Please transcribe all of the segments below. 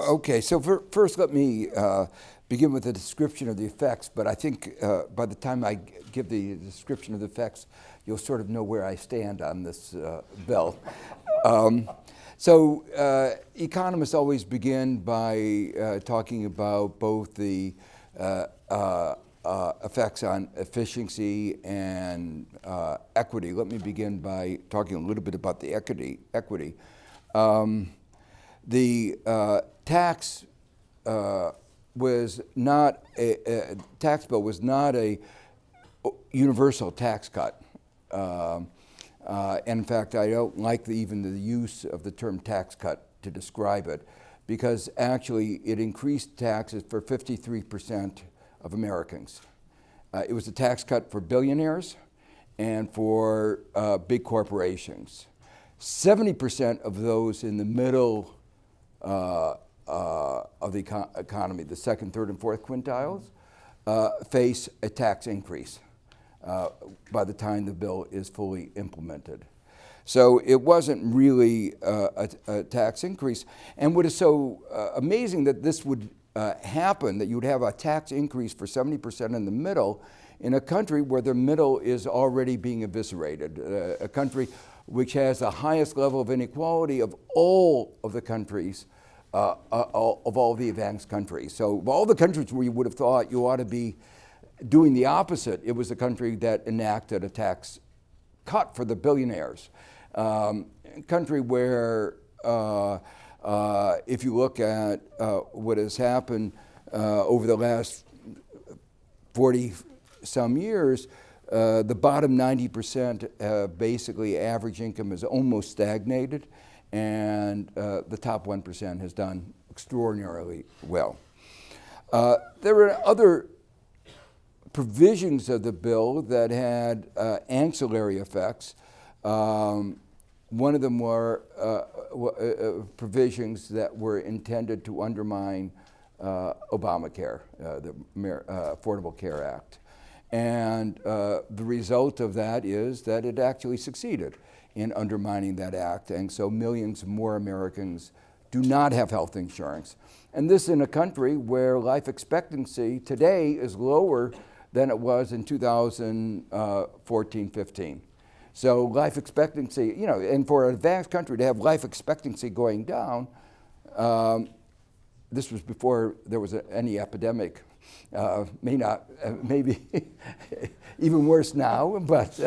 Okay, so first let me begin with a description of the effects, but I think by the time I give the description of the effects, you'll sort of know where I stand on this bill. Economists always begin by talking about both the effects on efficiency and equity. Let me begin by talking a little bit about the equity. The tax was not a tax bill was not a universal tax cut. And in fact, I don't like even the use of the term tax cut to describe it, because actually it increased taxes for 53% of Americans. It was a tax cut for billionaires and for big corporations. 70% of those in the middle of the economy, the second, third, and fourth quintiles, face a tax increase by the time the bill is fully implemented. So it wasn't really a tax increase. And what is so amazing that this would happen, that you would have a tax increase for 70% in the middle in a country where the middle is already being eviscerated, a country which has the highest level of inequality of all of the countries, of all the advanced countries. So of all the countries where you would have thought you ought to be doing the opposite, it was the country that enacted a tax cut for the billionaires. A country where, if you look at what has happened over the last 40 some years, the bottom 90% basically average income is almost stagnated, and the top 1% has done extraordinarily well. There were other provisions of the bill that had ancillary effects. One of them were provisions that were intended to undermine Obamacare, the Affordable Care Act. And the result of that is that it actually succeeded in undermining that act. And so millions more Americans do not have health insurance. And this in a country where life expectancy today is lower than it was in 2014-15. So life expectancy, and for an advanced country to have life expectancy going down, this was before there was any epidemic. Maybe even worse now, but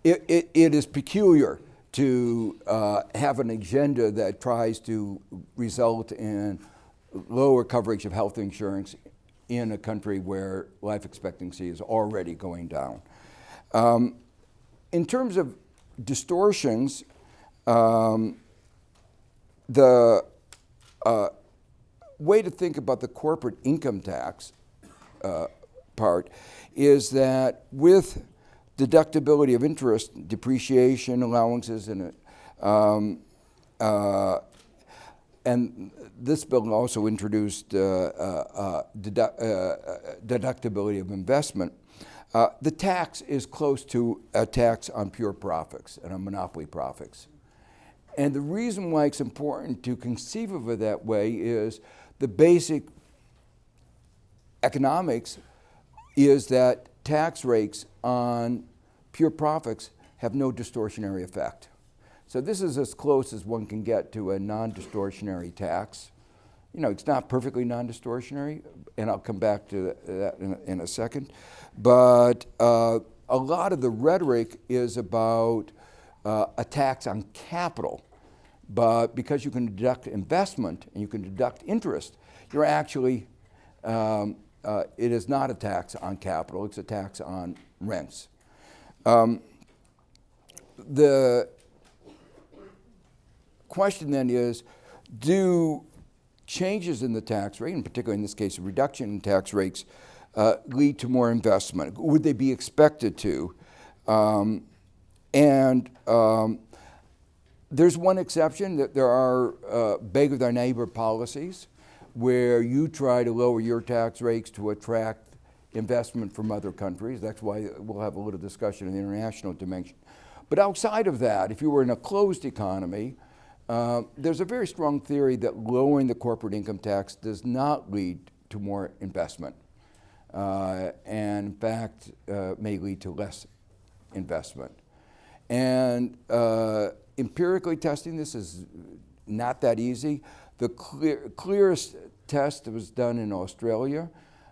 it is peculiar to have an agenda that tries to result in lower coverage of health insurance in a country where life expectancy is already going down. In terms of distortions, the way to think about the corporate income tax part is that with deductibility of interest, depreciation allowances, and this bill also introduced deductibility of investment, the tax is close to a tax on pure profits and on monopoly profits. And the reason why it's important to conceive of it that way is the basic economics is that tax rates on pure profits have no distortionary effect. So this is as close as one can get to a non-distortionary tax. It's not perfectly non-distortionary, and I'll come back to that in a second. But a lot of the rhetoric is about a tax on capital. But because you can deduct investment and you can deduct interest, you're actually, it is not a tax on capital, it's a tax on rents. The question then is, do changes in the tax rate, and particularly in this case a reduction in tax rates, lead to more investment? Would they be expected to? There's one exception, that there are beggar thy neighbor policies where you try to lower your tax rates to attract investment from other countries. That's why we'll have a little discussion in the international dimension. But outside of that, if you were in a closed economy, there's a very strong theory that lowering the corporate income tax does not lead to more investment, and in fact may lead to less investment. And empirically testing this is not that easy. The clearest test was done in Australia,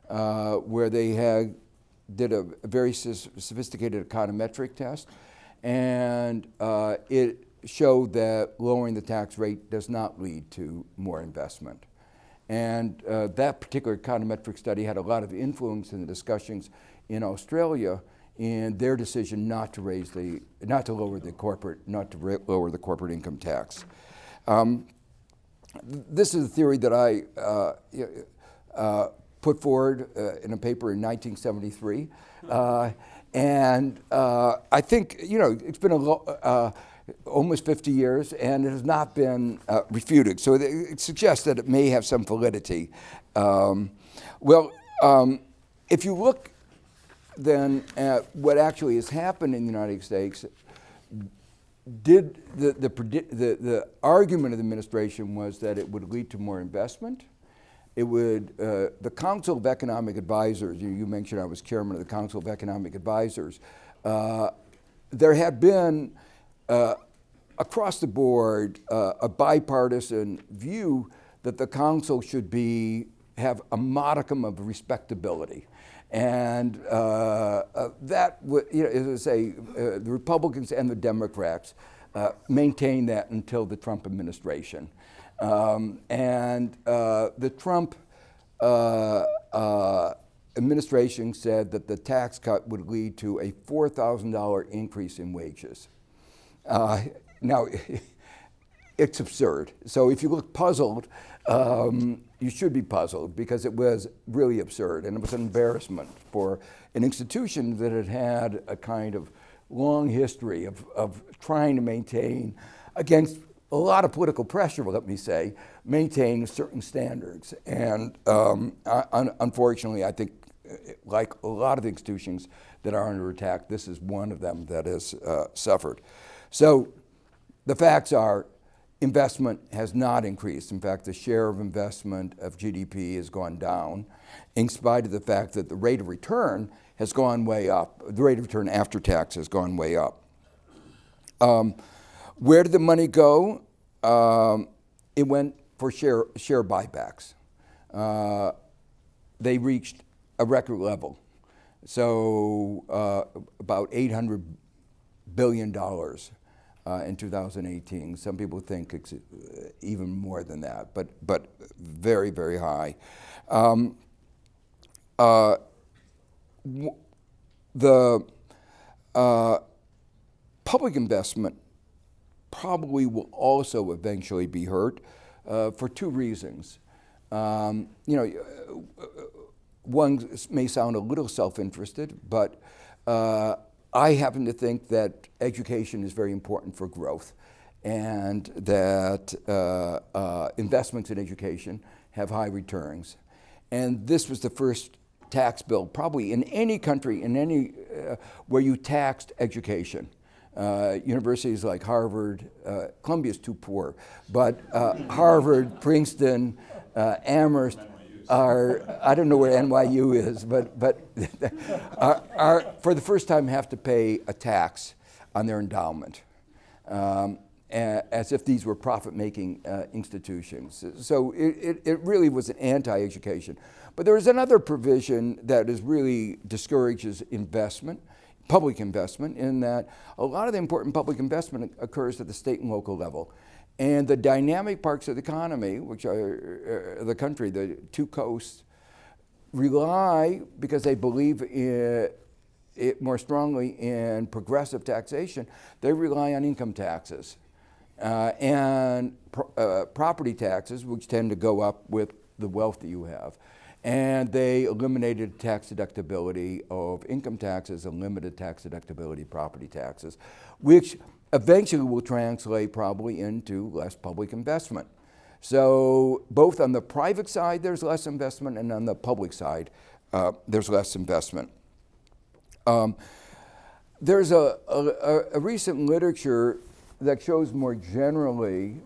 where they did a very sophisticated econometric test, and it showed that lowering the tax rate does not lead to more investment. And that particular econometric study had a lot of influence in the discussions in Australia in their decision not to lower the corporate income tax. This is a theory that I put forward in a paper in 1973, and I think it's been almost 50 years, and it has not been refuted. So it suggests that it may have some validity. If you look then at what actually has happened in the United States, the argument of the administration was that it would lead to more investment. It would, the Council of Economic Advisors, you mentioned I was chairman of the Council of Economic Advisors, there had been across the board a bipartisan view that the council should have a modicum of respectability. And that, as I say, the Republicans and the Democrats maintained that until the Trump administration. And the Trump administration said that the tax cut would lead to a $4,000 increase in wages. Now, it's absurd. So if you look puzzled, you should be puzzled, because it was really absurd, and it was an embarrassment for an institution that had had a kind of long history of trying to maintain, against a lot of political pressure, let me say, maintain certain standards. And unfortunately, I think, like a lot of the institutions that are under attack, this is one of them that has suffered. So the facts are, investment has not increased. In fact, the share of investment of GDP has gone down, in spite of the fact that the rate of return has gone way up. The rate of return after tax has gone way up. Where did the money go? It went for share buybacks. They reached a record level. So about $800 billion in 2018. Some people think it's even more than that, but very, very high. The public investment probably will also eventually be hurt for two reasons. One may sound a little self-interested, but I happen to think that education is very important for growth, and that investments in education have high returns. And this was the first tax bill, probably in any country, where you taxed education. Universities like Harvard, Columbia's too poor, but Harvard, Princeton, Amherst, I don't know where NYU is, but are for the first time have to pay a tax on their endowment, as if these were profit-making institutions. So it really was an anti-education. But there is another provision that really discourages investment, public investment, in that a lot of the important public investment occurs at the state and local level. And the dynamic parts of the economy, which are the country, the two coasts, rely, because they believe it more strongly in progressive taxation, they rely on income taxes and property taxes, which tend to go up with the wealth that you have. And they eliminated tax deductibility of income taxes and limited tax deductibility of property taxes, which eventually will translate probably into less public investment. So both on the private side, there's less investment, and on the public side, there's less investment. There's a recent literature that shows more generally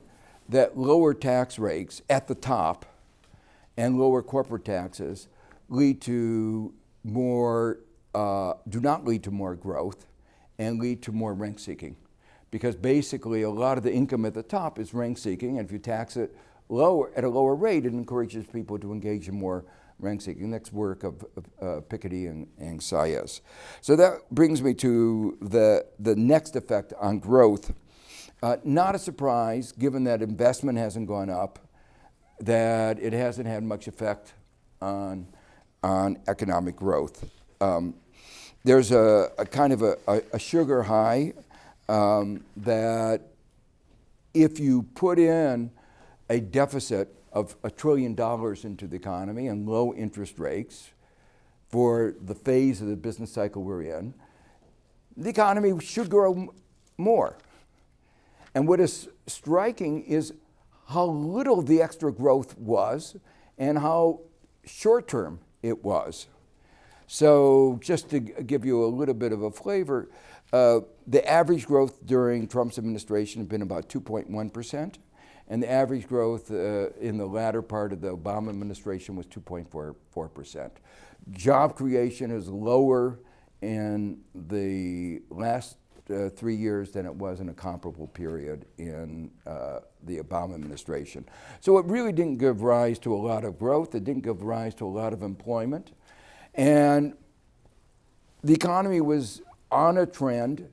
that lower tax rates at the top and lower corporate taxes lead to more, do not lead to more growth and lead to more rent seeking. Because basically a lot of the income at the top is rent seeking, and if you tax it lower at a lower rate, it encourages people to engage in more rent seeking. That's work of Piketty and Saez. So that brings me to the next effect on growth. Not a surprise, given that investment hasn't gone up, that it hasn't had much effect on economic growth. There's a kind of a sugar high that if you put in a deficit of $1 trillion into the economy and low interest rates for the phase of the business cycle we're in, the economy should grow more. And what is striking is how little the extra growth was and how short-term it was. So just to give you a little bit of a flavor, the average growth during Trump's administration has been about 2.1%, and the average growth in the latter part of the Obama administration was 2.44%. Job creation is lower in the last 3 years than it was in a comparable period in the Obama administration. So it really didn't give rise to a lot of growth. It didn't give rise to a lot of employment. And the economy was on a trend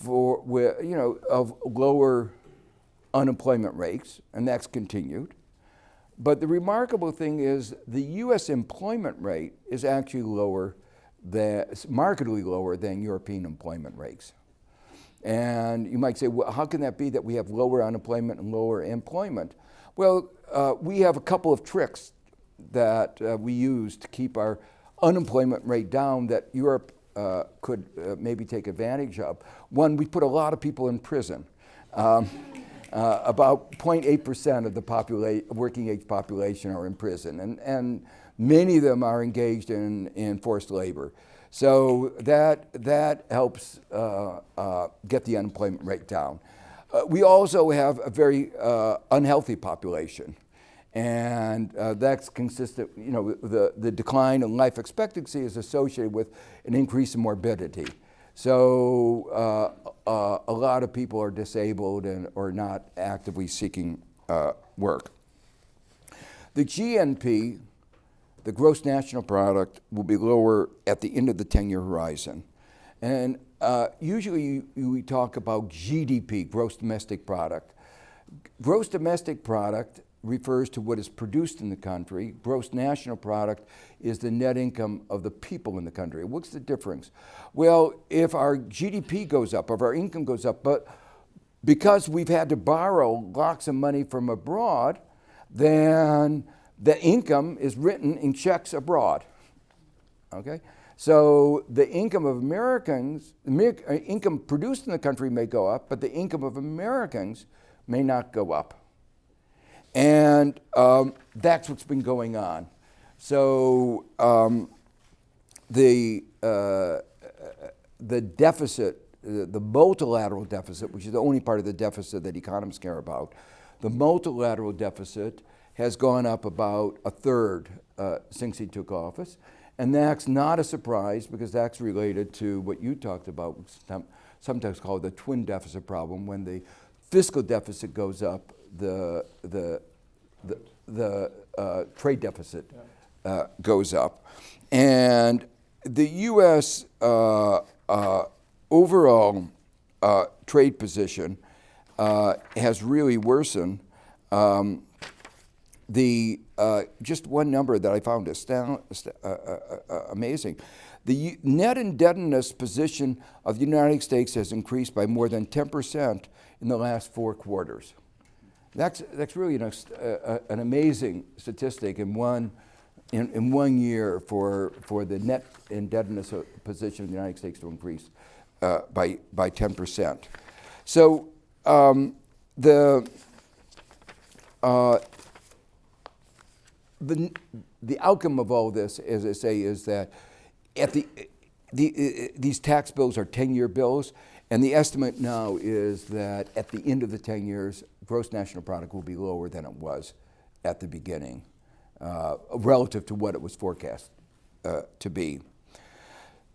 of lower unemployment rates, and that's continued. But the remarkable thing is the U.S. employment rate is actually markedly lower than European employment rates. And you might say, well, how can that be that we have lower unemployment and lower employment? Well, we have a couple of tricks that we use to keep our unemployment rate down that Europe could maybe take advantage of. One, we put a lot of people in prison. About 0.8% of the working age population are in prison, and many of them are engaged in forced labor. So that helps get the unemployment rate down. We also have a very unhealthy population, and that's consistent. The decline in life expectancy is associated with an increase in morbidity. So a lot of people are disabled and or not actively seeking work. The GNP, the gross national product, will be lower at the end of the 10-year horizon. And usually we talk about GDP, gross domestic product. Gross domestic product refers to what is produced in the country. Gross national product is the net income of the people in the country. What's the difference? Well, if our GDP goes up, if our income goes up, but because we've had to borrow lots of money from abroad, then the income is written in checks abroad, okay? So the income of Americans, income produced in the country may go up, but the income of Americans may not go up. And that's what's been going on. So the deficit, the multilateral deficit, which is the only part of the deficit that economists care about, the multilateral deficit has gone up about a third since he took office. And that's not a surprise because that's related to what you talked about, sometimes called the twin deficit problem. When the fiscal deficit goes up, the trade deficit goes up. And the U.S. Overall trade position has really worsened. Just one number that I found amazing. The net indebtedness position of the United States has increased by more than 10% in the last 4 quarters. That's really an amazing statistic in one year for the net indebtedness position of the United States to increase by 10%. So the outcome of all this, as I say, is that these tax bills are 10-year bills, and the estimate now is that at the end of the 10 years, gross national product will be lower than it was at the beginning, relative to what it was forecast to be.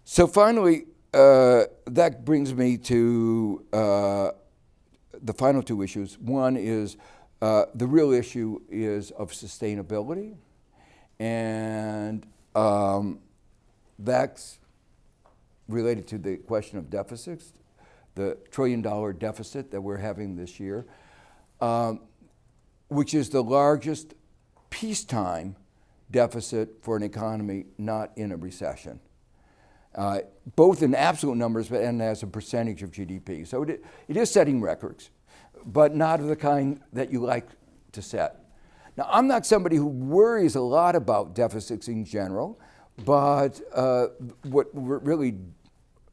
So finally, that brings me to the final two issues. One is the real issue is of sustainability, and that's related to the question of deficits, the $1 trillion deficit that we're having this year, which is the largest peacetime deficit for an economy not in a recession, both in absolute numbers and as a percentage of GDP. So it is setting records, but not of the kind that you like to set. Now, I'm not somebody who worries a lot about deficits in general, but what really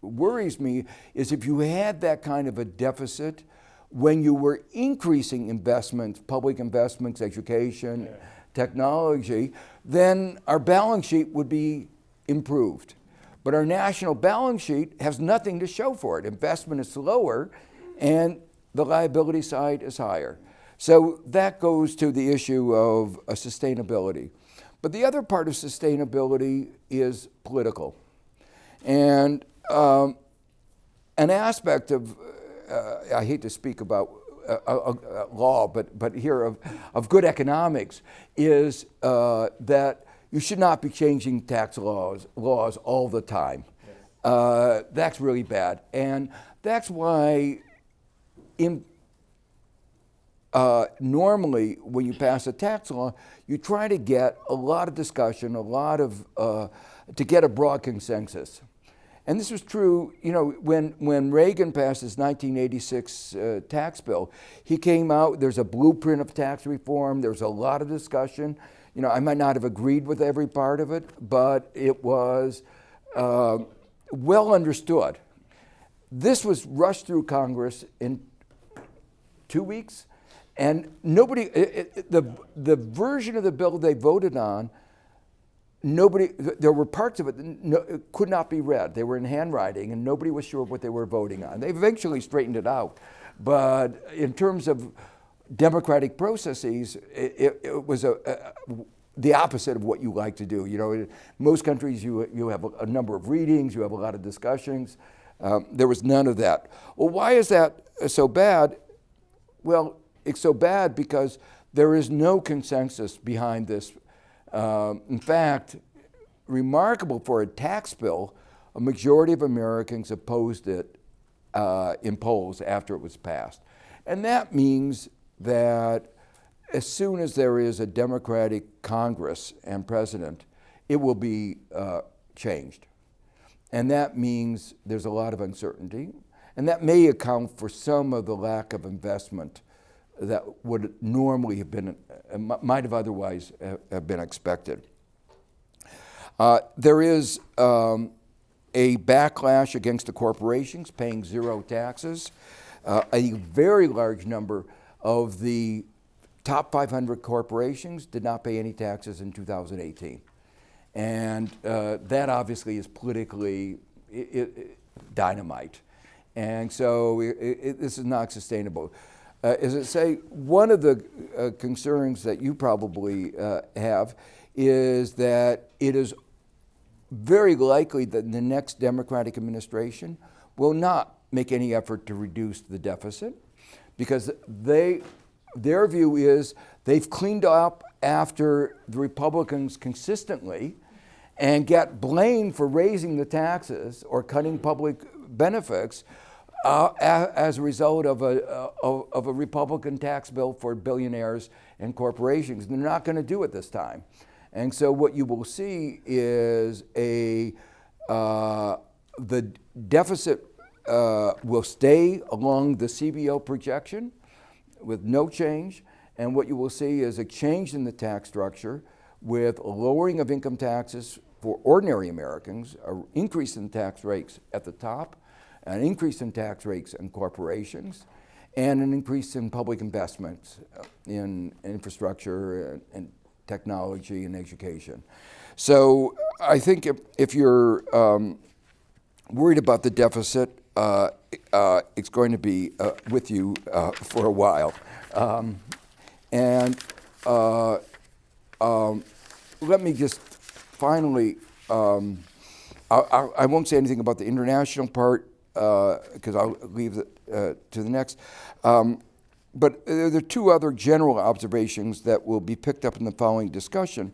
worries me is if you had that kind of a deficit when you were increasing investments, public investments, education, technology, then our balance sheet would be improved. But our national balance sheet has nothing to show for it. Investment is lower and the liability side is higher. So that goes to the issue of sustainability. But the other part of sustainability is political. And an aspect of, I hate to speak about law, but here of good economics is that you should not be changing tax laws all the time. That's really bad. And that's why normally when you pass a tax law, you try to get a lot of discussion, to get a broad consensus. And this was true, when Reagan passed his 1986 tax bill, he came out, there's a blueprint of tax reform, there's a lot of discussion. I might not have agreed with every part of it, but it was well understood. This was rushed through Congress in 2 weeks, and nobody, the version of the bill they voted on, there were parts of it that could not be read. They were in handwriting, and nobody was sure what they were voting on. They eventually straightened it out. But in terms of democratic processes, it was the opposite of what you like to do. In most countries, you have a number of readings, you have a lot of discussions. There was none of that. Well, why is that so bad? Well, it's so bad because there is no consensus behind this. In fact, remarkable for a tax bill, a majority of Americans opposed it in polls after it was passed. And that means that as soon as there is a Democratic Congress and president, it will be changed. And that means there's a lot of uncertainty. And that may account for some of the lack of investment that would normally have been, might have otherwise have been expected. There is a backlash against the corporations paying zero taxes. A very large number of the top 500 corporations did not pay any taxes in 2018. And that obviously is politically dynamite. And so this is not sustainable. As I say, one of the concerns that you probably have is that it is very likely that the next Democratic administration will not make any effort to reduce the deficit because their view is they've cleaned up after the Republicans consistently and get blamed for raising the taxes or cutting public benefits as a result of a Republican tax bill for billionaires and corporations. They're not going to do it this time. And so what you will see is the deficit will stay along the CBO projection with no change. And what you will see is a change in the tax structure with a lowering of income taxes for ordinary Americans, an increase in tax rates at the top, an increase in tax rates in corporations, and an increase in public investments in infrastructure and technology and education. So I think if you're worried about the deficit. It's going to be with you for a while. And let me just finally, I won't say anything about the international part because I'll leave it to the next. But there are two other general observations that will be picked up in the following discussion.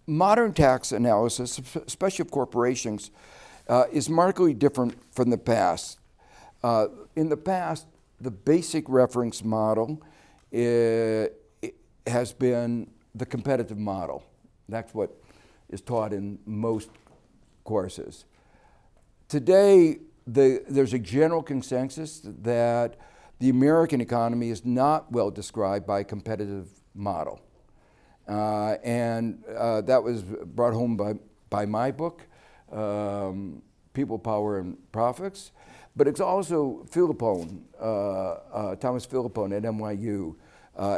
Modern tax analysis, especially of corporations, is markedly different from the past. In the past, the basic reference model has been the competitive model. That's what is taught in most courses. Today, there's a general consensus that the American economy is not well described by a competitive model. And that was brought home by my book, People, Power, and Profits. But it's also Philippone, Thomas Philippone at NYU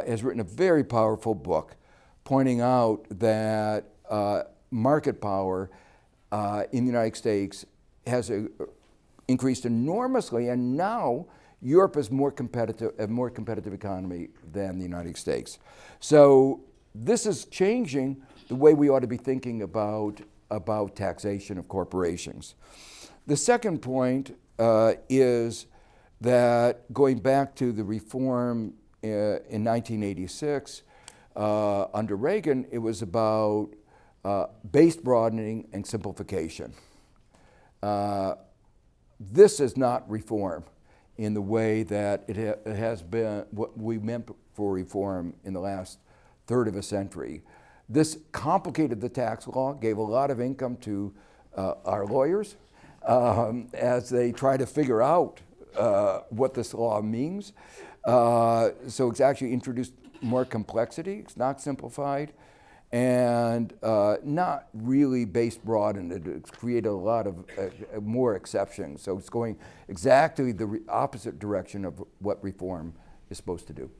has written a very powerful book pointing out that market power in the United States has increased enormously, and now Europe is a more competitive economy than the United States. So this is changing the way we ought to be thinking about taxation of corporations. The second point is that going back to the reform in 1986, under Reagan, it was about base broadening and simplification. This is not reform in the way that it has been what we meant for reform in the last third of a century. This complicated the tax law, gave a lot of income to our lawyers as they try to figure out what this law means. So it's actually introduced more complexity. It's not simplified and not really base broadened. It's created a lot of more exceptions. So it's going exactly the opposite direction of what reform is supposed to do.